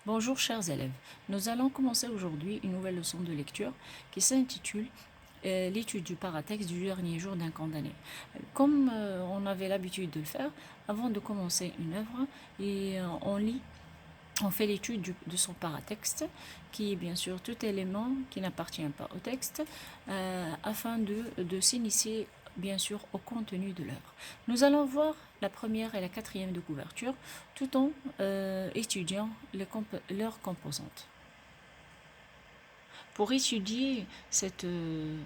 Bonjour chers élèves, nous allons commencer aujourd'hui une nouvelle leçon de lecture qui s'intitule l'étude du paratexte du dernier jour d'un condamné. Comme on avait l'habitude de le faire, avant de commencer une œuvre, on fait l'étude de son paratexte, qui est bien sûr tout élément qui n'appartient pas au texte, afin de s'initier bien sûr au contenu de l'œuvre. Nous allons voir la première et la quatrième de couverture, tout en étudiant leurs composantes. Pour étudier cette œuvre,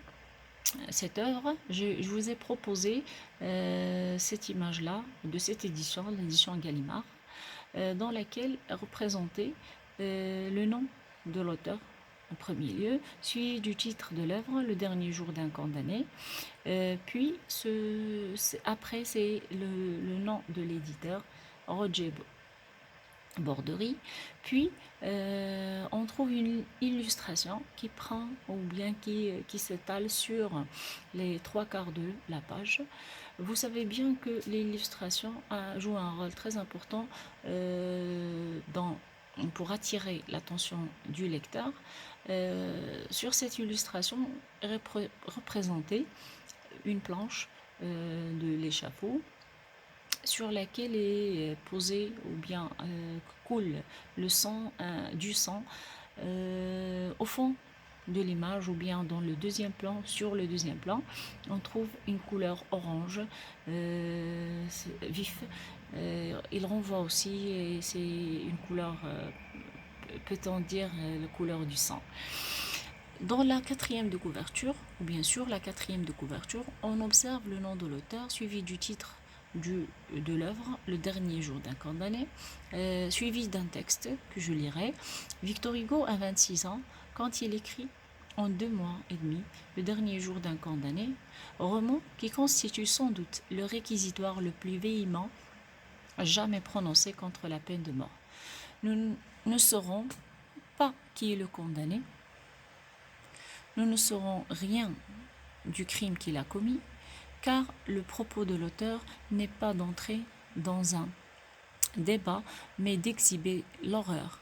je vous ai proposé cette image-là de cette édition, l'édition Gallimard, dans laquelle est représenté le nom de l'auteur en premier lieu, suivi du titre de l'œuvre, Le dernier jour d'un condamné, puis après c'est le nom de l'éditeur, Roger Borderie, puis on trouve une illustration qui prend ou bien qui s'étale sur les trois quarts de la page. Vous savez bien que l'illustration joue un rôle très important pour attirer l'attention du lecteur. Sur cette illustration est représentée une planche de l'échafaud sur laquelle est posé ou bien coule le sang, du sang au fond de l'image ou bien dans le deuxième plan. Sur le deuxième plan, on trouve une couleur orange vif. Il renvoie aussi, et c'est une couleur, peut-on dire, la couleur du sang. Dans la quatrième de couverture, ou bien sûr la quatrième de couverture, on observe le nom de l'auteur suivi du titre de l'œuvre, Le dernier jour d'un condamné, suivi d'un texte que je lirai. Victor Hugo a 26 ans quand il écrit en 2 mois et demi Le dernier jour d'un condamné, roman qui constitue sans doute le réquisitoire le plus véhément jamais prononcé contre la peine de mort. Nous ne saurons pas qui est le condamné, nous ne saurons rien du crime qu'il a commis, car le propos de l'auteur n'est pas d'entrer dans un débat, mais d'exhiber l'horreur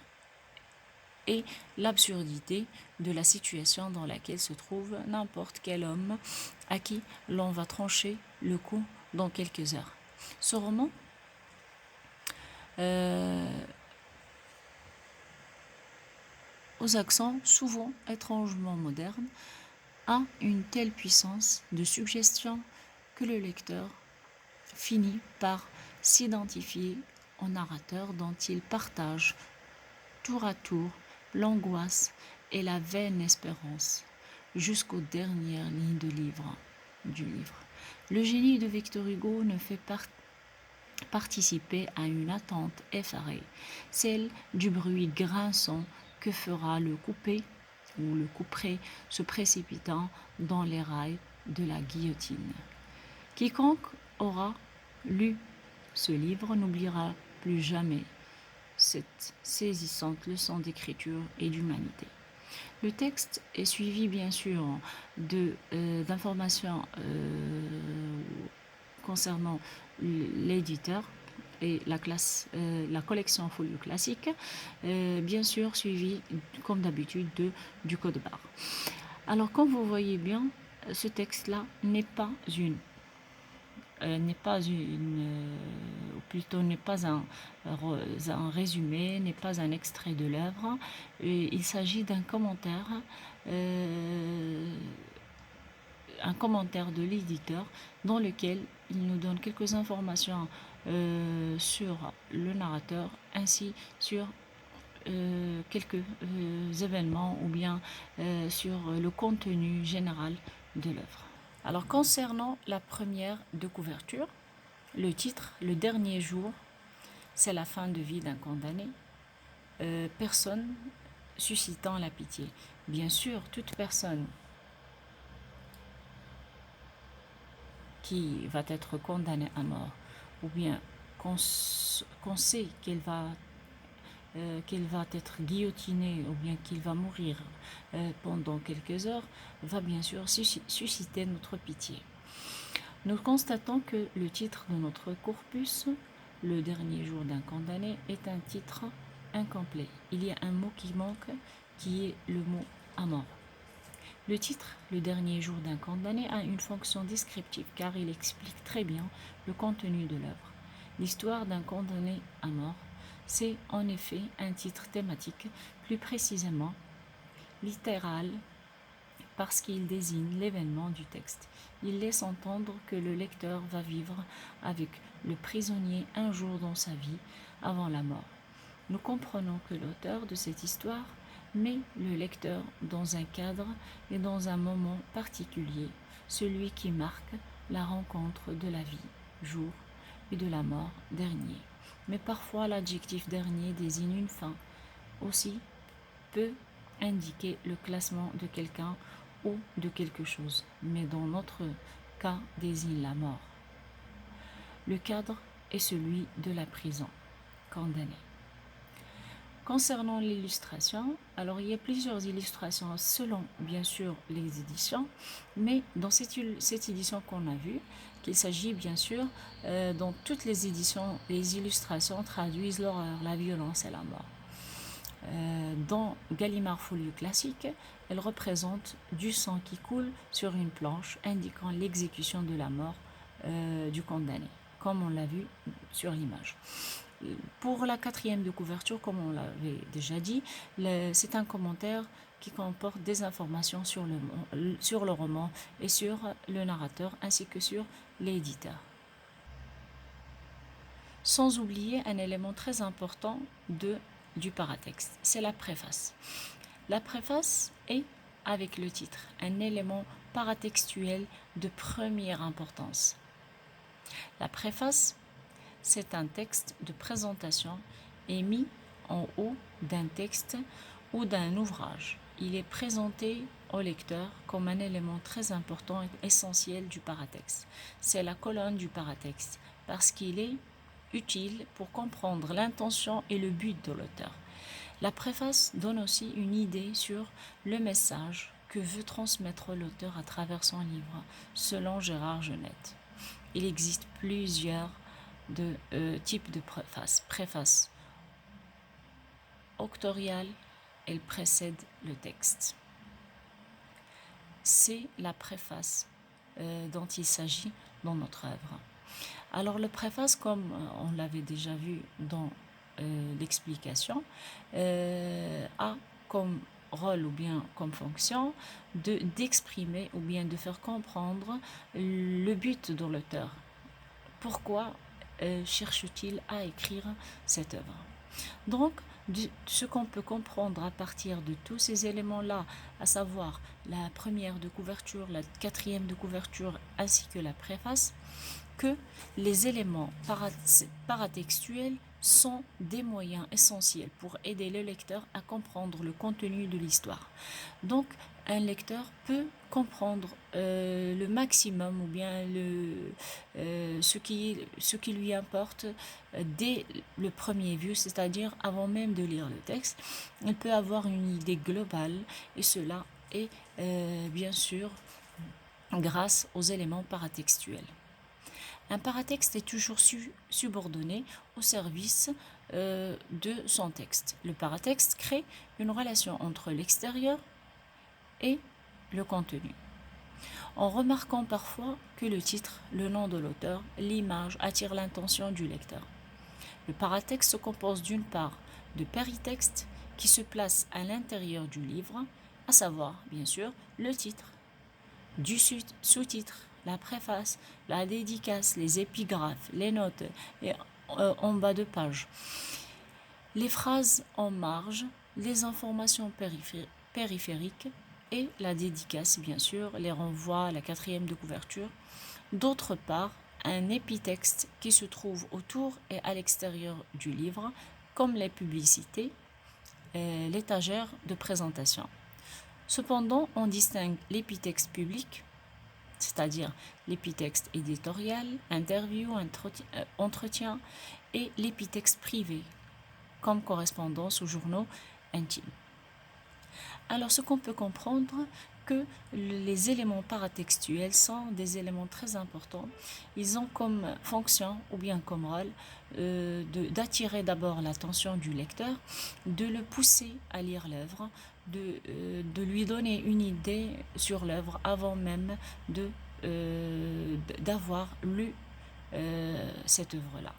et l'absurdité de la situation dans laquelle se trouve n'importe quel homme à qui l'on va trancher le cou dans quelques heures. Ce roman aux accents souvent étrangement modernes, a une telle puissance de suggestion que le lecteur finit par s'identifier au narrateur dont il partage tour à tour l'angoisse et la vaine espérance jusqu'aux dernières lignes du livre. Le génie de Victor Hugo ne fait participer à une attente effarée, celle du bruit grinçant que fera le coupé ou le couperet se précipitant dans les rails de la guillotine. Quiconque aura lu ce livre n'oubliera plus jamais cette saisissante leçon d'écriture et d'humanité. Le texte est suivi bien sûr d'informations concernant l'éditeur et la collection folio classique, bien sûr suivi comme d'habitude du code barre. Alors comme vous voyez bien, ce texte-là n'est pas un résumé, n'est pas un extrait de l'œuvre. Il s'agit d'un commentaire de l'éditeur dans lequel il nous donne quelques informations sur le narrateur ainsi sur quelques événements ou bien sur le contenu général de l'œuvre. Alors concernant la première de couverture, le titre « Le dernier jour, c'est la fin de vie d'un condamné », personne suscitant la pitié. Bien sûr, toute personne qui va être condamnée à mort, ou bien qu'on sait qu'elle va être guillotinée ou bien qu'il va mourir pendant quelques heures, va bien sûr susciter notre pitié. Nous constatons que le titre de notre corpus, Le dernier jour d'un condamné, est un titre incomplet. Il y a un mot qui manque, qui est le mot à mort. Le titre, Le dernier jour d'un condamné, a une fonction descriptive car il explique très bien le contenu de l'œuvre. L'histoire d'un condamné à mort, c'est en effet un titre thématique, plus précisément littéral, parce qu'il désigne l'événement du texte. Il laisse entendre que le lecteur va vivre avec le prisonnier un jour dans sa vie avant la mort. Nous comprenons que l'auteur de cette histoire met le lecteur dans un cadre et dans un moment particulier, celui qui marque la rencontre de la vie, jour, et de la mort, dernier. Mais parfois l'adjectif dernier désigne une fin. Aussi peut indiquer le classement de quelqu'un ou de quelque chose, mais dans notre cas désigne la mort. Le cadre est celui de la prison, condamné. Concernant l'illustration, alors il y a plusieurs illustrations selon bien sûr les éditions, mais dans cette édition qu'on a vue, qu'il s'agit bien sûr, dans toutes les éditions, les illustrations traduisent l'horreur, la violence et la mort. Dans Gallimard Folio classique, elle représente du sang qui coule sur une planche indiquant l'exécution de la mort du condamné, comme on l'a vu sur l'image. Pour la quatrième de couverture, comme on l'avait déjà dit, c'est un commentaire qui comporte des informations sur le roman et sur le narrateur ainsi que sur l'éditeur. Sans oublier un élément très important du paratexte, c'est la préface. La préface est, avec le titre, un élément paratextuel de première importance. La préface, c'est un texte de présentation émis en haut d'un texte ou d'un ouvrage. Il est présenté au lecteur comme un élément très important et essentiel du paratexte. C'est la colonne du paratexte parce qu'il est utile pour comprendre l'intention et le but de l'auteur. La préface donne aussi une idée sur le message que veut transmettre l'auteur à travers son livre, selon Gérard Genette. Il existe plusieurs types de préface. Préface octoriale, elle précède le texte. C'est la préface dont il s'agit dans notre œuvre. Alors le préface, comme on l'avait déjà vu dans l'explication, a comme rôle ou bien comme fonction d'exprimer ou bien de faire comprendre le but de l'auteur. Pourquoi cherche-t-il à écrire cette œuvre? Donc, ce qu'on peut comprendre à partir de tous ces éléments-là, à savoir la première de couverture, la quatrième de couverture ainsi que la préface, que les éléments paratextuels sont des moyens essentiels pour aider le lecteur à comprendre le contenu de l'histoire. Donc, un lecteur peut comprendre le maximum ou bien ce qui lui importe dès le premier vue, c'est-à-dire avant même de lire le texte. Il peut avoir une idée globale et cela est bien sûr grâce aux éléments paratextuels. Un paratexte est toujours subordonné au service de son texte. Le paratexte crée une relation entre l'extérieur et le contenu, en remarquant parfois que le titre, le nom de l'auteur, l'image attire l'attention du lecteur. Le paratexte se compose d'une part de péritexte qui se place à l'intérieur du livre, à savoir, bien sûr, le titre, du sous-titre, la préface, la dédicace, les épigraphes, les notes et en bas de page, les phrases en marge, les informations périphériques et la dédicace, bien sûr, les renvois à la quatrième de couverture. D'autre part, un épitexte qui se trouve autour et à l'extérieur du livre, comme les publicités, l'étagère de présentation. Cependant, on distingue l'épitexte public, c'est-à-dire l'épitexte éditorial, interview, entretien, et l'épitexte privé, comme correspondance aux journaux intimes. Alors, ce qu'on peut comprendre, que les éléments paratextuels sont des éléments très importants. Ils ont comme fonction ou bien comme rôle d'attirer d'abord l'attention du lecteur, de le pousser à lire l'œuvre, de lui donner une idée sur l'œuvre avant même d'avoir lu cette œuvre-là.